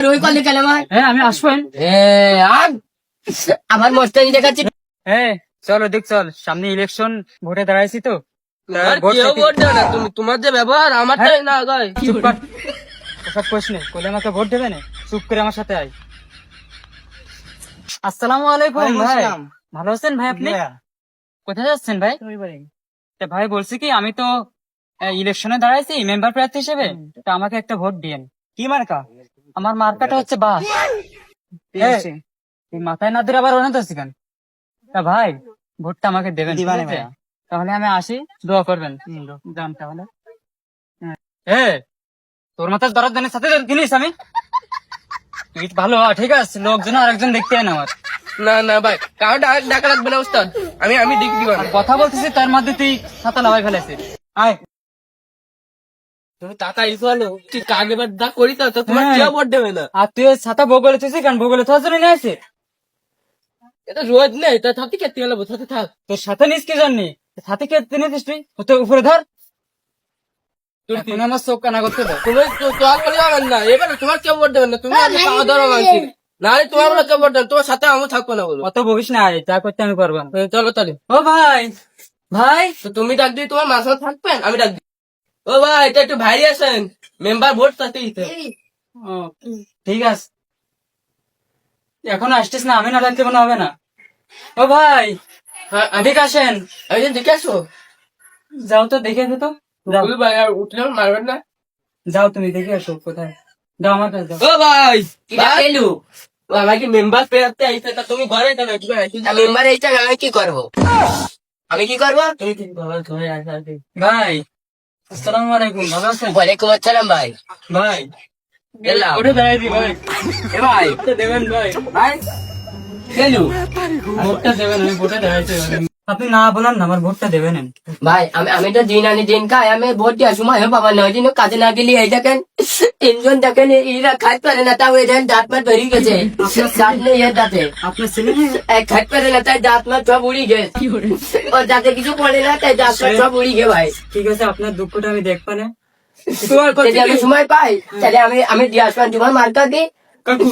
ওই কলে কেন ভাই? হ্যাঁ আমি আসবেন। আমার মোস্তানি দেখাচ্ছি। হ্যাঁ চলো দেখ, চল সামনে ইলেকশন, ভোটে দাঁড়াইছি তো। আর ভোট কেউ দিতে- ভোট দেবে না, তুমি তোমার যে ব্যবহার আমারটাই না গায়। চুপ কর, ওসব কোশ্চেন কোলে আমাকে ভোট দেবে না, চুপ করে আমার সাথে আয়। আসসালামু আলাইকুম ভাই, ভালো আছেন ভাই? আপনি কোথায় যাচ্ছেন ভাই? তা ভাই বলছি কি, আমি তো ইলেকশনে দাঁড়াইছি মেম্বার প্রার্থী হিসেবে, তা আমাকে একটা ভোট দিয়েন। কি মার্কা? আমার মার্কাটা হচ্ছে বাস। এই মাথায় না দিলে আবার অনেক আছে কেন? তা ভাই ভোটটা আমাকে দেবেন, ঠিক আছে? তাহলে আমি আসি, দোয়া করবেন। যান তাহলে। এ তোর মাথায় দরার দানের সাথে কিনিস আমি, তুই ভালো হ, ঠিক আছে? লোকজন আরেকজন দেখতে হয় না আমার। না না ভাই, কারো ডাকা লাগবে না উস্তাদ, আমি আমি দেখি দিব। আর কথা বলতেছি তার মধ্যে তুই ছাতা লাগাই ফেলেছিস। আয়। তুমি টাকা ইসলো তুই কাকে বার দা করি তো তোমার হ্যাঁ। কেউ ভোট দেবে না। আর তুই ছাতা বগলে তুই কেন? বগলে তোর জন্য নিয়ে আসে? এটা রোজ নেই, তা থাকি কেটে গেল বসাতে থাক। তোর সাথে নিস কি জন্যে? ছাতে কে নিতিস তুই? তোর উপরে ধর। এখন আমার চোখ কানা করতে দাও। তুমি তোমার বলে যাবেন না, এবার তোমার কেউ ভোট দেবে না, তুমি আগে খাওয়া দাওয়া মানছি না, তোমার বলে কেউ ভোট দেবে, তোমার সাথে আমি থাকবো না বলো। অত বকিস না, আয় যা করতে আমি পারবো না। চলো তাহলে। ও ভাই, ভাই তো তুমি ডাক দিই, তোমার মাঝে থাকবেন, আমি ডাক দিই। ও ভাই, এটা একটু ভাইরে আসেন, মেম্বার ভোট তাতে দিতে। ও, ঠিক আছে, এখন আসছিস না, আমি না ডাকতে কোনো হবে না। ও ভাই হ্যাঁ ঠিক আসেন। আমি দেখে আসো। যাও তো দেখে এসো তো, যাও বলি ভাই, আর উঠলে মারবেন না। যাও, তুমি দেখে আসো কোথায়। যাও আমার কাছে যাও। ও ভাই ভাই, এলু ও আমাকে মেম্বার পেতে আইছে, তা তুমি ঘরে কেন? মেম্বার এইটা আমি কি করবো? আমি কি করবো? তুমি কি ঘরে আসে? ভাই আসসালামু আলাইকুম, ভালো আছেন? ওয়ালাইকুম আসসালাম ভাই। ভাই গেলাম। ওঠে দাঁড়াই দি ভাই, এ ভাই, ভোটটা দেবেন ভাই। ভাই এলু ভোটটা দেবেন, আমি ভোটে দাঁড়াইছি। আপনি না বলেন না, আমার ভোটটা দেবেন। ভাই, আমি তো দিন আনি দিন খাই, আমি ভোট দেওয়ার সময় বাবা 9 দিন কাজে না গেলে এই দেখেন তিনজন দেখেন এরা খাইতে পারে না, তাও এদের দাঁত মাত বেরিয়ে গেছে। দাঁত নেই এর দাঁতে, আপনার ছেলে খাইতে পারে না তাই দাঁত মাত সব উড়ি গে। ওর দাঁতে কিছু পড়ে না তাই দাঁত মাত সব উড়ি গে ভাই। ঠিক আছে, আপনার দুঃখটা আমি দেখবো না। যদি আমি সময় পাই তাহলে আমি দিয়ে আসবেন তোমার মার্কা দি কাকু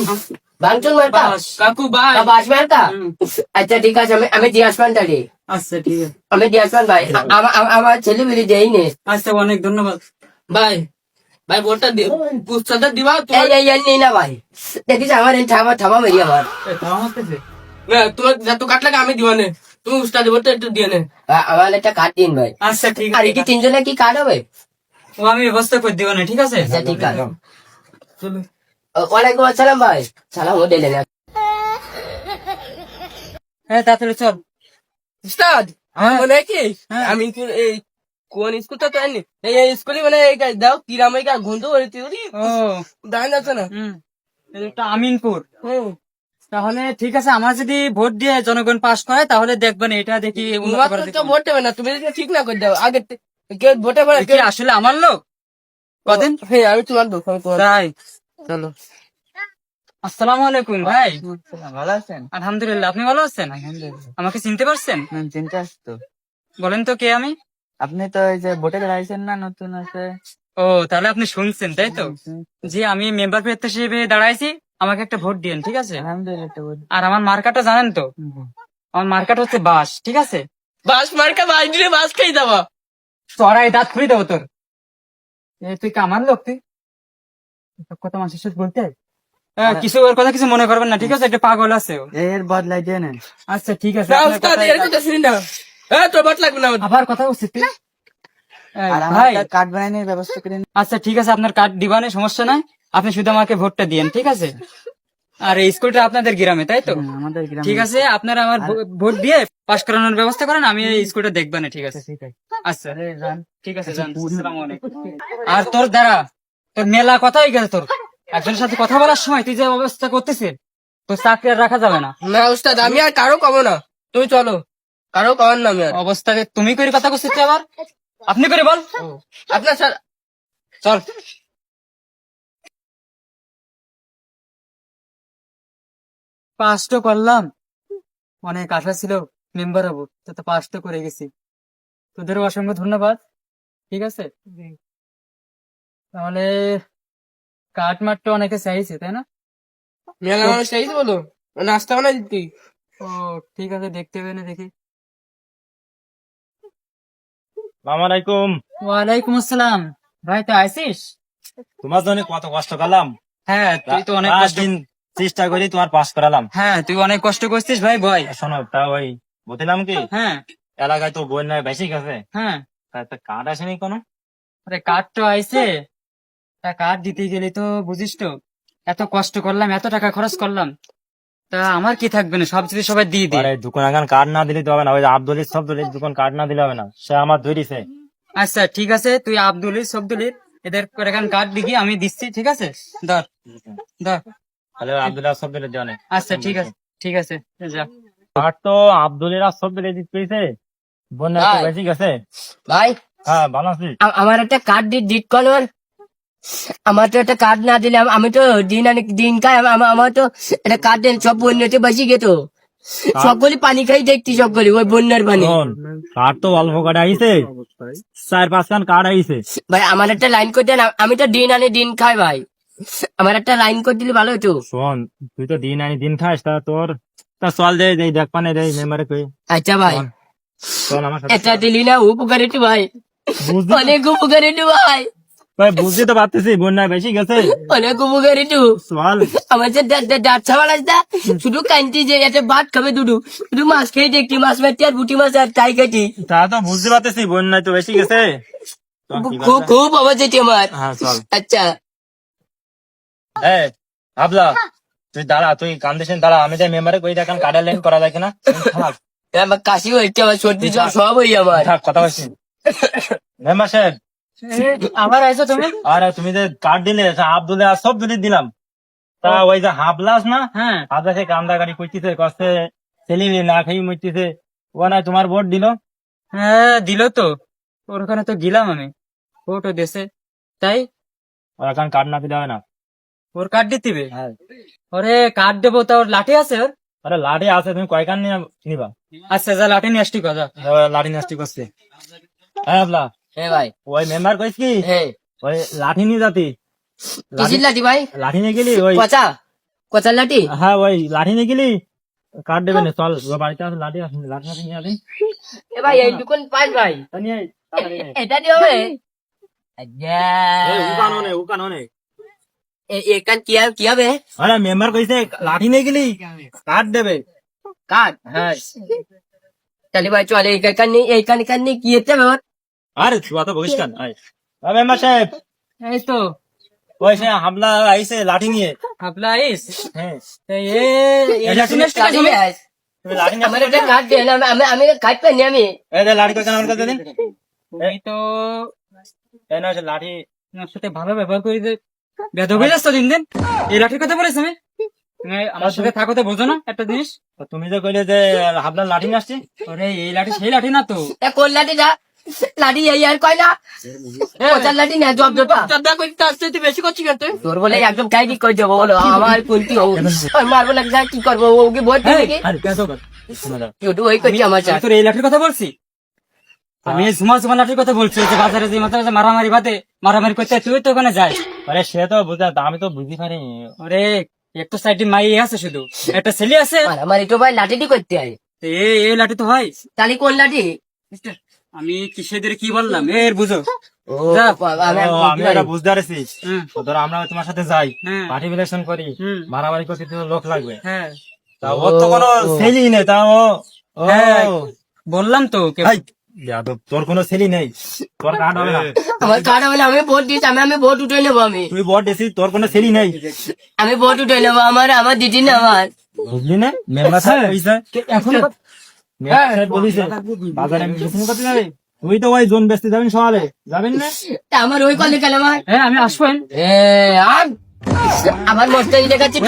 ভাঙচুর মার্কা বাস। কাকু ভাই, বাস মার্কা। আচ্ছা ঠিক আছে, আমি দিয়ে আসবেন তাহলে। আচ্ছা ঠিক আছে, আমি দিয়ে আসবেন ভাই, আমার ছেলে মেয়ে দেই নে। আচ্ছা অনেক ধন্যবাদ। ভাই ভাই ভোটটা উস্তাদা দিবা এই তোমার। এই এই নেই না ভাই, দেখিস আমার এই থামা থামা মেরি আমার। না, তোমার যত কাট লাগে আমি দিবা নে, তুমি উস্তাদ ভোটটা একটু দিয়ে নে। আমার একটা কার্ড দিন ভাই। আচ্ছা ঠিক আর আছে, এটি তিনজনে কি কার্ড হবে? ও আমি ব্যবস্থা করে দিব না, ঠিক আছে? আচ্ছা ঠিক আছে। চলো। ওয়ালাইকুম আসসালাম ভাই। সালাম ও দিলেন। হ্যাঁ তাড়াতাড়ি চল। উস্তাদ হ্যাঁ। মানে কি হ্যাঁ। আমি এই কোন স্কুলটা তো আনি এই স্কুলে মানে এই দাও তিরামাই গা ঘুমতে পারি ও দাঁড়ান আছে না। হুম, এটা আমিনপুর। হুম, তাহলে ঠিক আছে, আমার যদি ভোট দিয়ে জনগণ পাস করে তাহলে দেখবেন এটা দেখি উন্নত তোমার করা তো যেতে কেউ পারে। ভোট দেবে না, তুমি যদি ঠিক না করে দাও আগে কেউ ভোটে পারে এ কি আসলে আমার লোক? কদিন হ্যাঁ আমি তোমার দোষ, আমি তোমার তাই। চলো। আসসালামু আলাইকুম ভাই। ভালো আছেন? আলহামদুলিল্লাহ, আপনি ভালো আছেন? আমাকে চিনতে পারছেন? চিন্তা আসতো, বলেন তো কে আমি? আপনি তো এই যে ভোটে দাঁড়াইছেন না, নতুন আছে। ও তাহলে আপনি শুনছেন তাই তো? জি, আমি মেম্বার প্রার্থী হিসেবে দাঁড়াইছি, আমাকে একটা ভোট দিন, ঠিক আছে? আলহামদুলিল্লাহ। আর আমার মার্কাটা জানেন তো? আমার মার্কাটা হচ্ছে বাস, ঠিক আছে? বাস মার্কা বাস দিলে বাস খাই যাবা। চড়াই দাঁত খুঁড়ে দেবো তোর। তুই কি আমার লোক? তুই এসব কথা মানুষের সাথে বলতে হয়? কিছু ওর কথা কিছু মনে করবেন না, ঠিক আছে? একটা পাগল আছে ও। এর বদলাই দিয়ে নেন। আচ্ছা ঠিক আছে, না আপনার উস্তাদ কথাই- এর কথা শুনি না, তোর ভোট লাগবে না আমার। আবার কথা বলছিস তুই? ভাই কার্ড বানানোর ব্যবস্থা করে আচ্ছা ঠিক আছে, আপনার কার্ড দিবানে সমস্যা নাই, আপনি শুধু আমাকে ভোটটা দিয়েন, ঠিক আছে? আর এই স্কুলটা আপনাদের গ্রামে তাই তো? আমাদের ঠিক আছে, আপনারা আমার ভোট দিয়ে পাশ করানোর ব্যবস্থা করেন, আমি এই স্কুলটা দেখবেন, ঠিক আছে? আচ্ছা ঠিক আছে, যান। আসসালামু আলাইকুম। আর তোর দ্বারা তোর মেলা কথা হয়ে গেছে, তোর একজনের সাথে কথা বলার সময় তুই যে অবস্থা করতেছিস, তোর চাকরি আর রাখা যাবে না। না উস্তাদ আমি আর কারো কমো না, তুমি চলো, কারো কমান না আমি আর। অবস্থাকে তুমি করে কথা করছিস তুই আবার, আপনি করে বল। আপনার স্যার চল। পাস তো করলাম, অনেক আশা ছিল মেম্বার হবো, তো পাস তো করে গেছি, তোদেরও অসংখ্য ধন্যবাদ, ঠিক আছে? তাহলে কাঠ মাঠ তো অনেকে চাইছে তাই না? মেলা মানুষ চাইছে বলো নাস্তা বানাই দিতি ও ঠিক আছে, দেখতে হবে না দেখি। আসসালামাইকুম। ওয়ালাইকুম আসসালাম। ভাই তো আইসিস? তোমার জন্য কত কষ্ট করলাম, হ্যাঁ তুই তো অনেক কষ্ট, দিন চেষ্টা করি তোমার পাস করালাম। হ্যাঁ তুই অনেক কষ্ট করছিস ভাই বয়। শোনো, তা ওই বলছিলাম কি, হ্যাঁ এলাকায় তো বন্যায় বেশি গেছে, হ্যাঁ, তা একটা কার্ড আসেনি কোনো? আরে কার্ড তো আইছে, তা কার্ড দিতে গেলে তো বুঝিস তো, এত কষ্ট করলাম, এত টাকা খরচ করলাম, তা আমার কি থাকবে না, সব যদি সবাই দিয়ে দিই। আরে দোকান এখন কার্ড না দিলে তো হবে না, ওই যে আব্দুলের সবদুলের দোকান কার্ড না দিলে হবে না, সে আমার ধরিছে। আচ্ছা ঠিক আছে, তুই আব্দুলের সবদুলের এদের করে কার্ড দিবি, আমি দিচ্ছি, ঠিক আছে? ধর ধর। তাহলে আব্দুল্লাহ সবদুলের জানে। আচ্ছা ঠিক আছে, ঠিক আছে, যা। কার্ড তো আব্দুলের আর সবদুলের দিতে পেয়েছে, বন্যায় তো ভাই। বেশি গেছে। ভাই হ্যাঁ ভালো আছি। আমার একটা কার্ড ডিট কর। আমার তো একটা কার্ড না দিলে আমি তো দিন আনি দিন খাই। আমার তো একটা কার্ড দেন, সব বন্যাতে বেশি গেত, সকলে পানি খাই দেখতি, সকলে ওই বন্যার পানি। শোন, কার্ড তো অল্প কার্ড আইছে, 4-5 খান কার্ড আইছে। ভাই আমার একটা লাইন করে দেন, আমি তো দিন আনি দিন খাই ভাই, আমার একটা লাইন করে দিলে ভালো হতো। শোন, তুই তো দিন আনি দিন খাস, তা তোর তা চল দে দেখ পানে দে মেম্বারে কই। আচ্ছা ভাই, চল আমার সাথে। এটা দিলি না উপকার একটু ভাই, বুঝতে অনেক উপকার একটু ভাই, ভাই বুঝতে তো পারতেছি বন্যায় বেশি গেছে, অনেক উপকার একটু। চল। আমার যে দাঁত ছাওয়াল আসতা, শুধু কান্তি যে একটা ভাত খাবে দুটো, শুধু মাছ খেয়ে দেখতি, মাছ মারতি আর বুটি মাছ আর তাই খাইতি। তা তো বুঝতে পারতেছি বন্যায় তো বেশি গেছে। চল, ঠিক খুব আছে। খুব আওয়াজ হচ্ছে আমার। হ্যাঁ চল। আচ্ছা এই ভাবলা, তুই দাঁড়া, তুই কান্দিস না, দাঁড়া, আমি তাই মেম্বারে কই দেখান কার্ডের লাইন করা যায় কিনা। থাক, আমার কাশি হচ্ছে, আমার সর্দি জ্বর সব হই আমার। থাক, কথা বলছি। মেম্বার সাহেব, আবার আইছো তুমি? আরে তুমি যে কার্ড দিলে, আব্দুলে আর সব দিলে দিলাম, তা ওই যে হাবলাস না, হ্যাঁ হাবলাসে কান্দা গাড়ি করতেছে, কষ্টে ছেলে না খেয়ে মরতেছে, ও নাই তোমার ভোট দিল। হ্যাঁ, দিল তো, ওর ওখানে তো গেলাম আমি, ওটো দেশে, তাই ওর এখন কার্ড না দিলে হবে না। ওর কার্ড দিতে হবে। হ্যাঁ, ওরে কার্ড দেবো, তা ওর লাঠি আছে ওর? আরে লাঠি আছে, তুমি কয় কান নিয়ে নিবা? আচ্ছা যা, লাঠি নিয়ে আসছি, কথা। লাঠি নাস্তি করছে। হ্যাঁ হাবলা, হ্যাঁ ভাই, ওই মেম্বার কইস কি, হ্যাঁ ওই লাঠি নিয়ে যাতি, কিসির লাঠি ভাই? লাঠি নিয়ে গেলি ওই, কচা কচার লাঠি? হ্যাঁ ওই লাঠি নিয়ে গেলি কার্ড দেবে না, চল ওর বাড়িতে আছে লাঠি, আছে লাঠি লাঠি নিয়ে আসি। এ ভাই এই দোকান পাঁচ ভাই, তা নিয়ে আয়, তাড়াতাড়ি নিয়ে আয়। এটা দিয়ে হবে? আজ্ঞা। এই, উকান হনে। এখান কি হবে? আরে মেম্বার কইছে লাঠি নিয়ে গেলি কার্ড দেবে। কাঠ? হ্যাঁ, তাহলে ভাই চলে এইখান নিয়ে কি হচ্ছে ব্যাপার? আরে তুই অত বকিস কেন? আয়। মেম্বার সাহেব, এই তো ওই সে হামলা আইছে লাঠি নিয়ে। হাবলা আইস, হ্যাঁ, এই লাঠি নিয়ে আসছি লাঠি তুমি? নিয়ে আয়। তুমি লাঠি নিয়ে আমার একটা কাঠ দেন, আমি কাঠ পাইনি আমি। এই যে লাঠি কইছেন আমার কাছে দিন। এই তো এই না, সে লাঠি। তোমার সাথে ভালো ব্যবহার করি যে বেদ হয়ে যাচ্ছ দিন দিন, এই লাঠির কথা বলেছ আমি, তুমি আমার সাথে থাকো তো, বোঝো না একটা জিনিস? তো তুমি যে কইলে যে হামলা লাঠি নিয়ে আসছি, ওরে এই লাঠি সেই লাঠি না তো। এ কোন লাঠি যা? লাঠি এই আর কয় না, কচার লাঠি না, জব জটা করতে আসছে, তুই বেশি করছিস কেন তুই? তোর বলে একদম কাই কি করে দেবো বলো, আমার কোনটি মারবো না, যা কি করবো, ওকে ভোট দিবি কি? আরে কেন কর শোনা যাও। শুধু ওই করছি আমার আমি সাথে। তোর এই লাঠির কথা বলছি, আমি এই ঝুমা ঝুমা লাঠির কথা বলছি, যে বাজারে যে মাথা মারামারি বাদে মারামারি করতে তুই তো ওখানে যাই। আরে সে তো বুঝা, আমি তো বুঝতে পারি। ওরে একটু সাইডে মাই আছে, শুধু একটা ছেলে আছে, আমার তো ভাই লাঠিটি করতে হয়, তো এই লাঠি তো হয়। তাহলে কোন লাঠি? আমি কিসেদের কি বললাম এর বুঝো। ও, যা। আমি এটা বুঝতে পারছি। হুম, তো ধরো আমরা তোমার সাথে যাই, হ্যাঁ। পার্টি রিলেশন করি, হুম। মারামারি করতে তো লোক লাগবে, হ্যাঁ তা ওর তো কোনো ছেলি নেই, তা ও হ্যাঁ, বললাম তো এই, বেয়াদব, তোর কোনো ছেলি নেই, তোর কার্ড হবে না। আমার কাঠ হবে না, আমি ভোট দিচ্ছি, আমি ভোট উঠে নেবো, তুই বট দিছিস, তোর কোনো ছেলি নেই, আমি ভোট উঠে নেবো, আমার দিদি না আমার। বুঝলি না? মেম্বার সাহেব কইছে, এখন মেম্বার সাহেব বলিছে বাজারে মিটিং করতে যাবে, তুই তো ওই জোন বেচতে যাবেন সকালে, যাবেন না? তা আমার ওই কলে গেল আমার হ্যাঁ আমি আসবেন। আমার মস্তানি দেখাচ্ছি,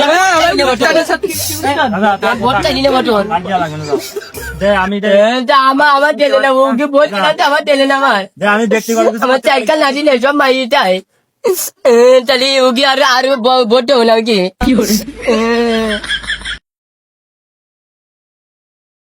ভোটটা নিলে বটন। লাগিয়া লাগবে না, যাও। দে আমি দে, আমার টেলে না, ওকে বলছি না তো, আমার টেলে না আমার, দে আমি ব্যক্তিগত কিছু আমার চাইকাল না দিলে সব মাইটাই, তাহলে ওকে আর ভোট দেবো না ওকে।